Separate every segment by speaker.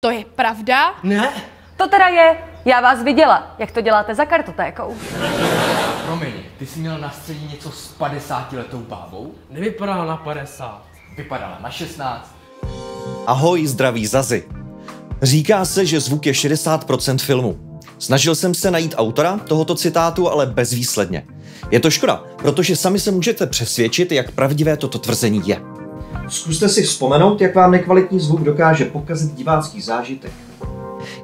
Speaker 1: To je pravda?
Speaker 2: Ne?
Speaker 3: To teda je. Já vás viděla, jak to děláte za kartotékou.
Speaker 2: Promiň, ty jsi měl na scéně něco s 50letou bábou?
Speaker 4: Nevypadala na 50.
Speaker 2: Vypadala na 16.
Speaker 5: Ahoj, zdraví Zazi. Říká se, že zvuk je 60% filmu. Snažil jsem se najít autora tohoto citátu, ale bezvýsledně. Je to škoda, protože sami se můžete přesvědčit, jak pravdivé toto tvrzení je. Zkuste si vzpomenout, jak vám nekvalitní zvuk dokáže pokazit divácký zážitek.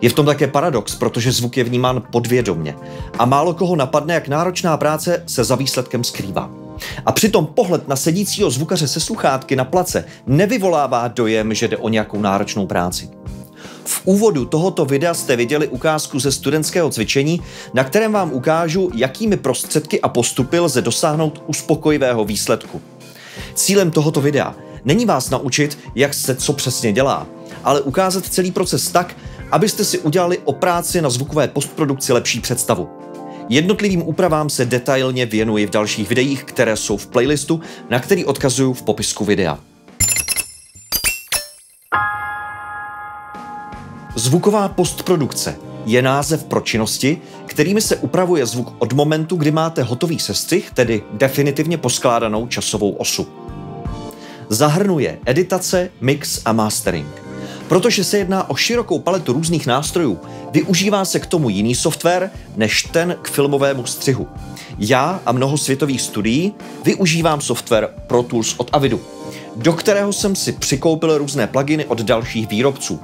Speaker 5: Je v tom také paradox, protože zvuk je vnímán podvědomně a málo koho napadne, jak náročná práce se za výsledkem skrývá. A přitom pohled na sedícího zvukaře se sluchátky na place nevyvolává dojem, že jde o nějakou náročnou práci. V úvodu tohoto videa jste viděli ukázku ze studentského cvičení, na kterém vám ukážu, jakými prostředky a postupy lze dosáhnout uspokojivého výsledku. Cílem tohoto videa není vás naučit, jak se co přesně dělá, ale ukázat celý proces tak, abyste si udělali o práci na zvukové postprodukci lepší představu. Jednotlivým úpravám se detailně věnuji v dalších videích, které jsou v playlistu, na který odkazuju v popisku videa. Zvuková postprodukce je název pro činnosti, kterými se upravuje zvuk od momentu, kdy máte hotový sestřih, tedy definitivně poskládanou časovou osu. Zahrnuje editace, mix a mastering. Protože se jedná o širokou paletu různých nástrojů, využívá se k tomu jiný software než ten k filmovému střihu. Já a mnoho světových studií využívám software Pro Tools od Avidu, do kterého jsem si přikoupil různé pluginy od dalších výrobců.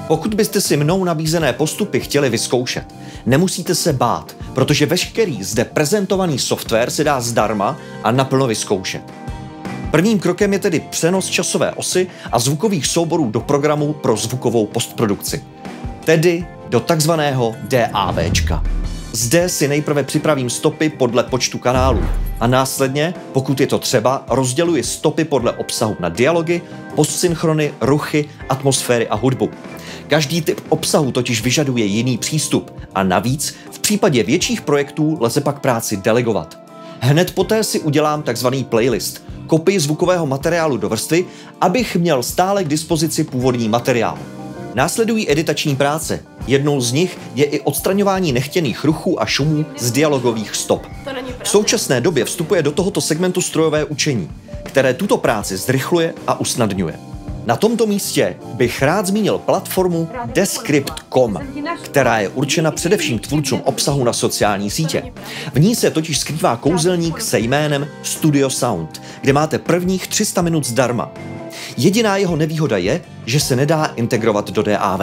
Speaker 5: Pokud byste si mnou nabízené postupy chtěli vyzkoušet, nemusíte se bát, protože veškerý zde prezentovaný software se dá zdarma a naplno vyzkoušet. Prvním krokem je tedy přenos časové osy a zvukových souborů do programu pro zvukovou postprodukci, tedy do takzvaného DAVčka. Zde si nejprve připravím stopy podle počtu kanálů a následně, pokud je to třeba, rozděluji stopy podle obsahu na dialogy, postsynchrony, ruchy, atmosféry a hudbu. Každý typ obsahu totiž vyžaduje jiný přístup a navíc v případě větších projektů lze pak práci delegovat. Hned poté si udělám takzvaný playlist, kopii zvukového materiálu do vrstvy, abych měl stále k dispozici původní materiál. Následují editační práce. Jednou z nich je i odstraňování nechtěných ruchů a šumů z dialogových stop. V současné době vstupuje do tohoto segmentu strojové učení, které tuto práci zrychluje a usnadňuje. Na tomto místě bych rád zmínil platformu Descript.com, která je určena především tvůrcům obsahu na sociální sítě. V ní se totiž skrývá kouzelník se jménem Studio Sound, kde máte prvních 300 minut zdarma. Jediná jeho nevýhoda je, že se nedá integrovat do DAV.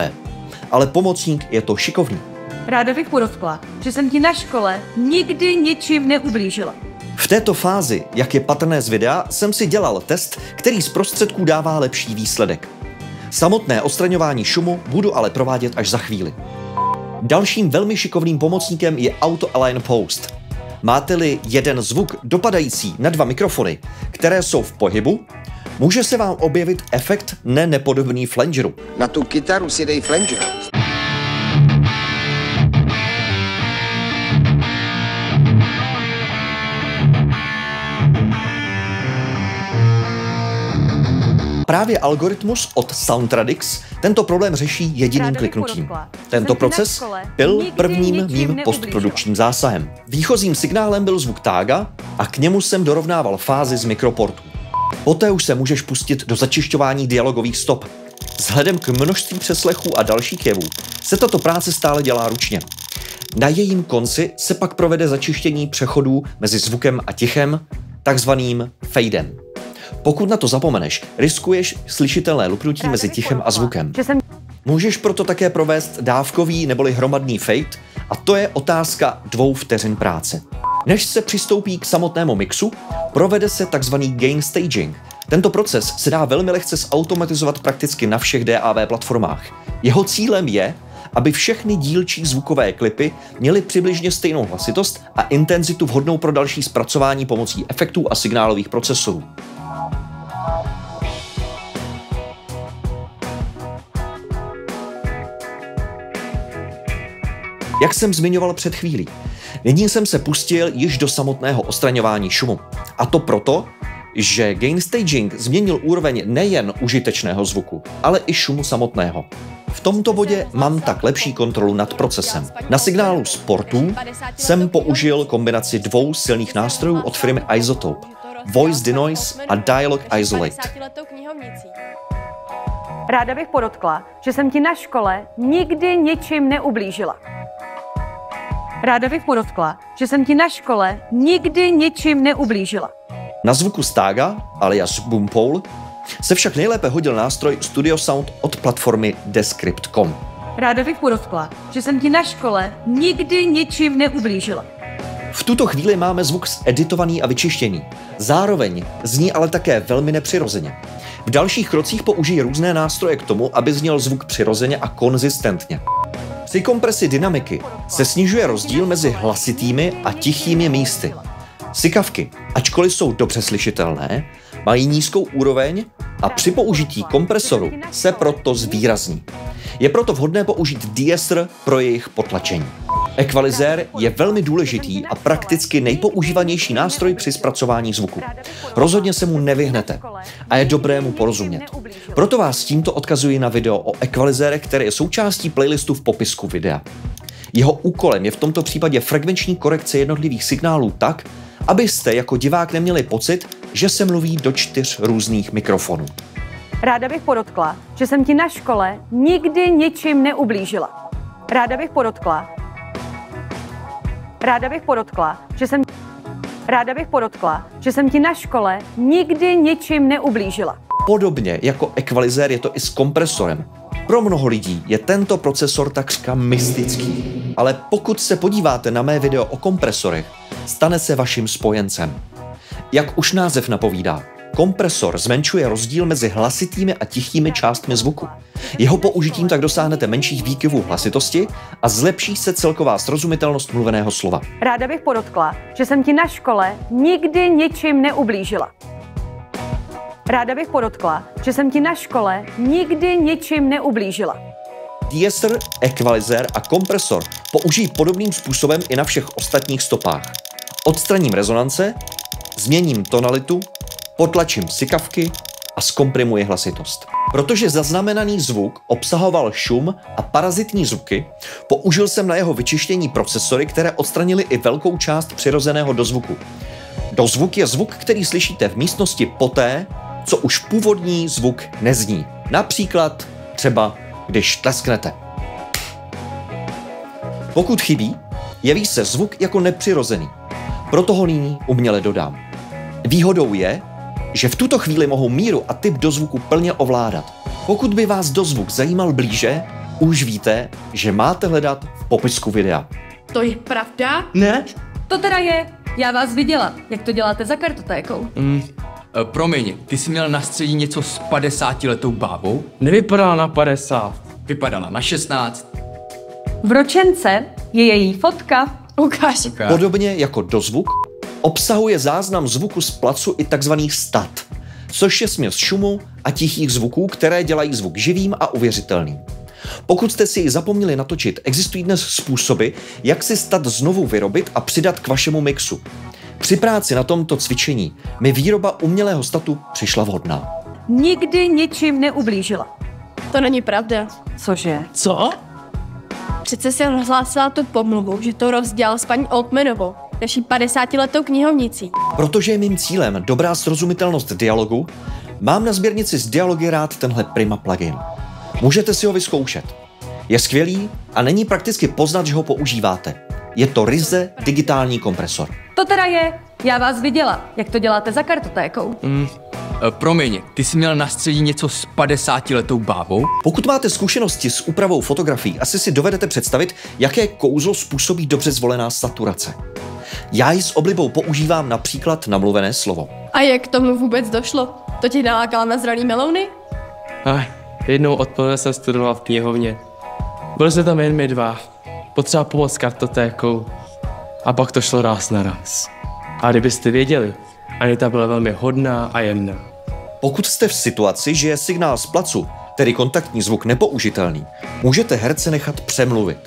Speaker 5: Ale pomocník je to šikovný.
Speaker 3: Ráda bych podotkla, že jsem ti na škole nikdy ničím neublížila.
Speaker 5: V této fázi, jak je patrné z videa, jsem si dělal test, který z prostředků dává lepší výsledek. Samotné odstraňování šumu budu ale provádět až za chvíli. Dalším velmi šikovným pomocníkem je Auto Align Post. Máte-li jeden zvuk dopadající na dva mikrofony, které jsou v pohybu, může se vám objevit efekt nepodobný flangeru.
Speaker 6: Na tu kytaru si dej flanger.
Speaker 5: Právě algoritmus od Soundradix tento problém řeší jediným kliknutím. Tento proces byl prvním mým postprodukčním zásahem. Výchozím signálem byl zvuk tága a k němu jsem dorovnával fázi z mikroportu. Poté už se můžeš pustit do začišťování dialogových stop. Vzhledem k množství přeslechů a dalších jevů se tato práce stále dělá ručně. Na jejím konci se pak provede začištění přechodů mezi zvukem a tichem, takzvaným fadem. Pokud na to zapomeneš, riskuješ slyšitelné lupnutí mezi tichem a zvukem. Můžeš proto také provést dávkový neboli hromadný fade a to je otázka 2 vteřin práce. Než se přistoupí k samotnému mixu, provede se takzvaný gain staging. Tento proces se dá velmi lehce zautomatizovat prakticky na všech DAV platformách. Jeho cílem je, aby všechny dílčí zvukové klipy měly přibližně stejnou hlasitost a intenzitu vhodnou pro další zpracování pomocí efektů a signálových procesorů. Jak jsem zmiňoval před chvílí, nyní jsem se pustil již do samotného odstraňování šumu. A to proto, že gain staging změnil úroveň nejen užitečného zvuku, ale i šumu samotného. V tomto bodě mám tak lepší kontrolu nad procesem. Na signálu sportů jsem použil kombinaci dvou silných nástrojů od firmy iZotope. Voice Denoise a Dialog Isolate.
Speaker 3: Ráda bych podotkla, že jsem ti na škole nikdy ničím neublížila. Ráda bych podotkla, že jsem ti na škole nikdy ničím neublížila.
Speaker 5: Na zvuku Staga, alias Boompole, se však nejlépe hodil nástroj Studio Sound od platformy Descript.com.
Speaker 3: Ráda bych podotkla, že jsem ti na škole nikdy ničím neublížila.
Speaker 5: V tuto chvíli máme zvuk editovaný a vyčištěný. Zároveň zní ale také velmi nepřirozeně. V dalších krocích použij různé nástroje k tomu, aby zněl zvuk přirozeně a konzistentně. Při kompresi dynamiky se snižuje rozdíl mezi hlasitými a tichými místy. Sykavky, ačkoliv jsou dobře slyšitelné, mají nízkou úroveň a při použití kompresoru se proto zvýrazní. Je proto vhodné použít de-esser pro jejich potlačení. Ekvalizér je velmi důležitý a prakticky nejpoužívanější nástroj při zpracování zvuku. Rozhodně se mu nevyhnete a je dobré mu porozumět. Proto vás tímto odkazuji na video o ekvalizérech, které je součástí playlistu v popisku videa. Jeho úkolem je v tomto případě frekvenční korekce jednotlivých signálů tak, abyste jako divák neměli pocit, že se mluví do 4 různých mikrofonů.
Speaker 3: Ráda bych podotkla, že jsem ti na škole nikdy ničím neublížila. Ráda bych podotkla, že jsem ti na škole nikdy ničím neublížila.
Speaker 5: Podobně jako ekvalizér je to i s kompresorem. Pro mnoho lidí je tento procesor takřka mystický. Ale pokud se podíváte na mé video o kompresorech, stane se vaším spojencem. Jak už název napovídá, kompresor zmenšuje rozdíl mezi hlasitými a tichými částmi zvuku. Jeho použitím tak dosáhnete menších výkyvů hlasitosti a zlepší se celková srozumitelnost mluveného slova.
Speaker 3: Ráda bych podotkla, že jsem ti na škole nikdy ničím neublížila. Ráda bych podotkla, že jsem ti na škole nikdy ničím neublížila.
Speaker 5: De-esser, ekvalizér a kompresor použijí podobným způsobem i na všech ostatních stopách. Odstraním rezonance, změním tonalitu, potlačím sykavky a zkomprimuji hlasitost. Protože zaznamenaný zvuk obsahoval šum a parazitní zvuky, použil jsem na jeho vyčištění procesory, které odstranily i velkou část přirozeného dozvuku. Dozvuk je zvuk, který slyšíte v místnosti poté, co už původní zvuk nezní. Například třeba, když tlesknete. Pokud chybí, jeví se zvuk jako nepřirozený. Proto ho nyní uměle dodám. Výhodou je, že v tuto chvíli mohou míru a typ dozvuku plně ovládat. Pokud by vás dozvuk zajímal blíže, už víte, že máte hledat v popisku videa.
Speaker 1: To je pravda?
Speaker 4: Ne?
Speaker 3: To teda je, já vás viděla, jak to děláte za kartotékou.
Speaker 2: Promiň, ty jsi měl na středí něco s 50letou bábou?
Speaker 4: Nevypadala na 50.
Speaker 2: Vypadala na 16.
Speaker 3: V ročence je její fotka.
Speaker 1: Ukáž.
Speaker 5: Podobně jako dozvuk, obsahuje záznam zvuku z placu i tzv. Stat, což je směs šumu a tichých zvuků, které dělají zvuk živým a uvěřitelným. Pokud jste si ji zapomněli natočit, existují dnes způsoby, jak si stat znovu vyrobit a přidat k vašemu mixu. Při práci na tomto cvičení mi výroba umělého statu přišla vhodná.
Speaker 3: Nikdy ničím neublížila.
Speaker 1: To není pravda.
Speaker 3: Cože?
Speaker 4: Co?
Speaker 1: Přece si rozhlásila tu pomluvu, že to rozdělal s paní Altmanovou, naší 50letou knihovnicí.
Speaker 5: Protože je mým cílem dobrá srozumitelnost dialogu, mám na sběrnici z Dialogy rád tenhle Prima plugin. Můžete si ho vyzkoušet. Je skvělý a není prakticky poznat, že ho používáte. Je to ryze digitální kompresor.
Speaker 3: To teda je, já vás viděla, jak to děláte za kartotékou.
Speaker 2: Promiň, ty jsi měl na středí něco s 50letou bábou?
Speaker 5: Pokud máte zkušenosti s úpravou fotografií, asi si dovedete představit, jaké kouzlo způsobí dobře zvolená saturace. Já ji s oblibou používám například na mluvené slovo.
Speaker 1: A jak k tomu vůbec došlo? To ti nalákala na zraný melouny?
Speaker 4: Jednou odpoledne jsem studoval v knihovně. Byli jsme tam jen my dva. Potřeba pomoct s kartotékou. A pak to šlo ráz na ráz. A kdybyste věděli, Anita byla velmi hodná a jemná.
Speaker 5: Pokud jste v situaci, že je signál z placu, tedy kontaktní zvuk, nepoužitelný, můžete herce nechat přemluvit.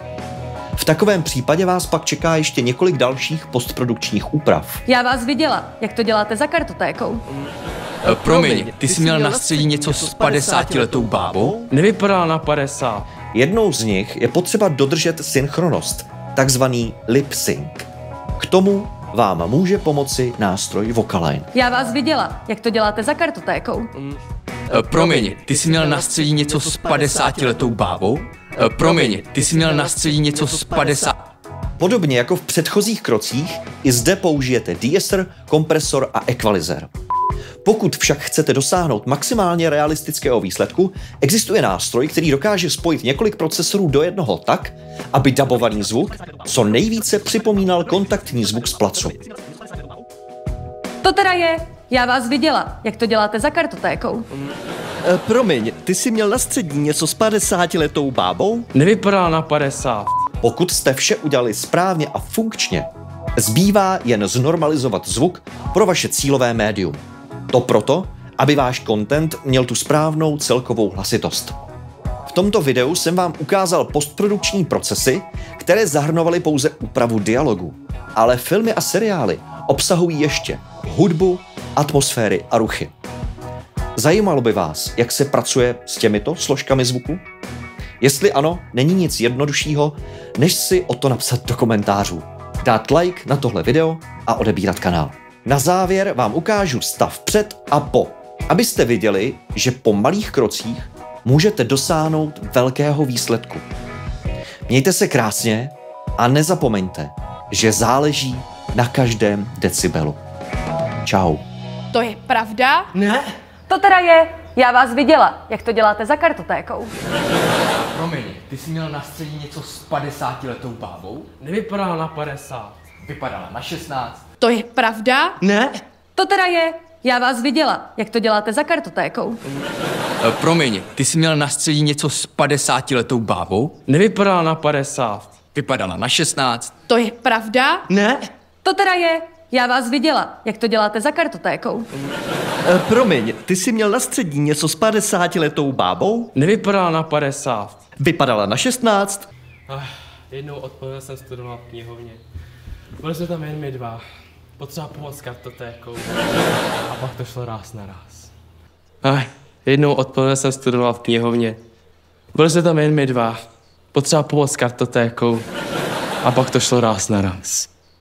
Speaker 5: V takovém případě vás pak čeká ještě několik dalších postprodukčních úprav.
Speaker 3: Já vás viděla, jak to děláte za kartotékou.
Speaker 2: Promiň, ty jsi měl na střední něco s 50letou bábou?
Speaker 4: Nevypadala na 50.
Speaker 5: Jednou z nich je potřeba dodržet synchronost, takzvaný lip sync. K tomu vám může pomoci nástroj Vocaline.
Speaker 3: Já vás viděla, jak to děláte za kartotékou.
Speaker 2: Promiň, ty jsi měl na střední něco s 50letou bábou? Promiň, ty jsi měl na střední něco s 50...
Speaker 5: Podobně jako v předchozích krocích, i zde použijete deesser, kompresor a equalizer. Pokud však chcete dosáhnout maximálně realistického výsledku, existuje nástroj, který dokáže spojit několik procesorů do jednoho tak, aby dabovaný zvuk co nejvíce připomínal kontaktní zvuk z placu.
Speaker 3: To teda je, já vás viděla, jak to děláte za kartotékou.
Speaker 7: Promiň, ty jsi měl na střední něco s 50letou bábou?
Speaker 4: Nevypadala na 50.
Speaker 5: Pokud jste vše udělali správně a funkčně, zbývá jen znormalizovat zvuk pro vaše cílové médium. To proto, aby váš content měl tu správnou celkovou hlasitost. V tomto videu jsem vám ukázal postprodukční procesy, které zahrnovaly pouze úpravu dialogu. Ale filmy a seriály obsahují ještě hudbu, atmosféry a ruchy. Zajímalo by vás, jak se pracuje s těmito složkami zvuku? Jestli ano, není nic jednoduššího, než si o to napsat do komentářů, dát like na tohle video a odebírat kanál. Na závěr vám ukážu stav před a po, abyste viděli, že po malých krocích můžete dosáhnout velkého výsledku. Mějte se krásně a nezapomeňte, že záleží na každém decibelu. Čau.
Speaker 1: To je pravda?
Speaker 2: Ne?
Speaker 3: To teda je, já vás viděla, jak to děláte za kartotékou.
Speaker 2: Promiň, ty jsi měl na střední něco s 50letou bábou?
Speaker 4: Nevypadala na 50.
Speaker 2: Vypadala na 16.
Speaker 1: To je pravda?
Speaker 2: Ne?
Speaker 3: To teda je, já vás viděla, jak to děláte za kartotékou.
Speaker 2: Promiň, ty jsi měl na střední něco s 50letou bábou?
Speaker 4: Nevypadala na 50.
Speaker 2: Vypadala na 16.
Speaker 1: To je pravda?
Speaker 2: Ne?
Speaker 3: To teda je, já vás viděla, jak to děláte za kartotékou.
Speaker 7: Promiň, ty jsi měl na střední něco s 50letou bábou?
Speaker 4: Nevypadala na 50.
Speaker 7: Vypadala na 16.
Speaker 4: Jednou odpoledne jsem studoval v knihovně. Byli jsme tam jen my dva. Potřeba pomoct s kartotékou. A pak to šlo ráz na ráz. Jednou odpoledne jsem studoval v knihovně. Byli jsme tam jen my dva. Potřeba pomoct s kartotékou. A pak to šlo ráz na ráz.